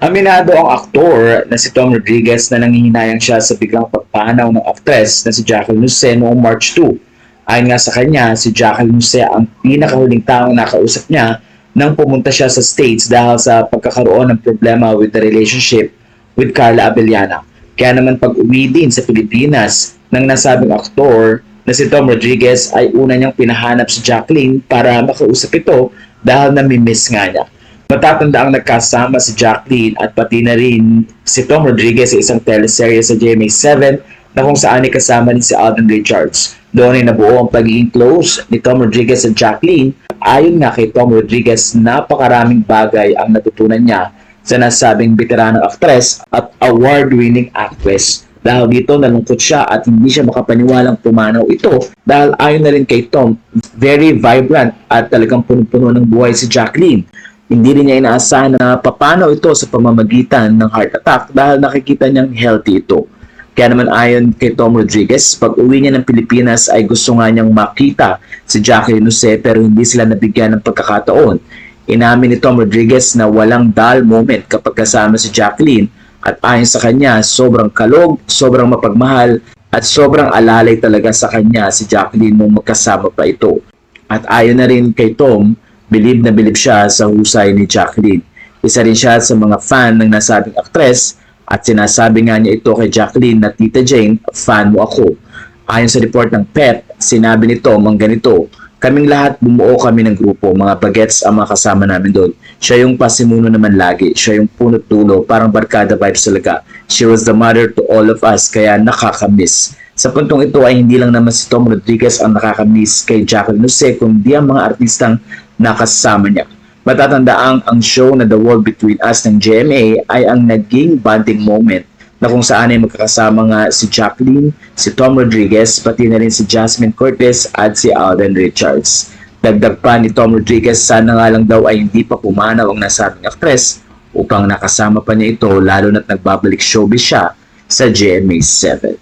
Aminado ang aktor na si Tom Rodriguez na nangihinayang siya sa biglang pagpanaw ng aktres na si Jacqueline Jose noong March 2. Ayon nga sa kanya, si Jacqueline Jose ang pinakahuling taong nakausap niya nang pumunta siya sa States dahil sa pagkakaroon ng problema with the relationship with Carla Abellana. Kaya naman pag-uwi din sa Pilipinas ng nasabing aktor na si Tom Rodriguez ay una niyang pinahanap si Jacqueline para makausap ito dahil namimiss nga niya. Matatanda ang nagkasama si Jacqueline at pati na rin si Tom Rodriguez sa isang teleserye sa GMA7 na kung saan ay kasama ni si Alden Richards. Doon ay nabuo ang pagiging close ni Tom Rodriguez at Jacqueline. Ayon nga kay Tom Rodriguez, napakaraming bagay ang natutunan niya sa nasabing veteranong aktres at award-winning actress. Dahil dito nalungkot siya at hindi siya makapaniwalang pumanaw ito dahil ayon na rin kay Tom, very vibrant at talagang puno-puno ng buhay si Jacqueline. Hindi rin niya inaasahan na papanaw ito sa pamamagitan ng heart attack dahil nakikita niyang healthy ito. Kaya naman ayon kay Tom Rodriguez, pag uwi niya ng Pilipinas ay gusto nga niyang makita si Jacqueline Jose pero hindi sila nabigyan ng pagkakataon. Inamin ni Tom Rodriguez na walang dull moment kapag kasama si Jacqueline at ayon sa kanya, sobrang kalog, sobrang mapagmahal at sobrang alalay talaga sa kanya si Jacqueline nung magkasama pa ito. At ayon na rin kay Tom, bilib na bilib siya sa husay ni Jacqueline. Isa rin siya sa mga fan ng nasabing aktres at sinasabi nga niya ito kay Jacqueline na Tita Jane, fan mo ako. Ayon sa report ng PET, sinabi ni Tom ang ganito, kaming lahat bumuo kami ng grupo, mga bagets ang mga kasama namin doon. Siya yung pasimuno naman lagi, siya yung punot dulo, parang barkada vibes talaga. She was the mother to all of us, kaya nakakamiss. Sa puntong ito ay hindi lang naman si Tom Rodriguez ang nakakamiss kay Jacqueline Jose, kundi ang mga artistang nakasama niya. Matatandaang ang show na The World Between Us ng GMA ay ang naging bonding moment na kung saan ay magkakasama nga si Jacqueline, si Tom Rodriguez, pati na rin si Jasmine Cortez at si Alden Richards. Dagdag pa ni Tom Rodriguez, sana nga lang daw ay hindi pa pumanaw ang nasabing aktres upang nakasama pa niya ito lalo na't nagbabalik showbiz siya sa GMA7.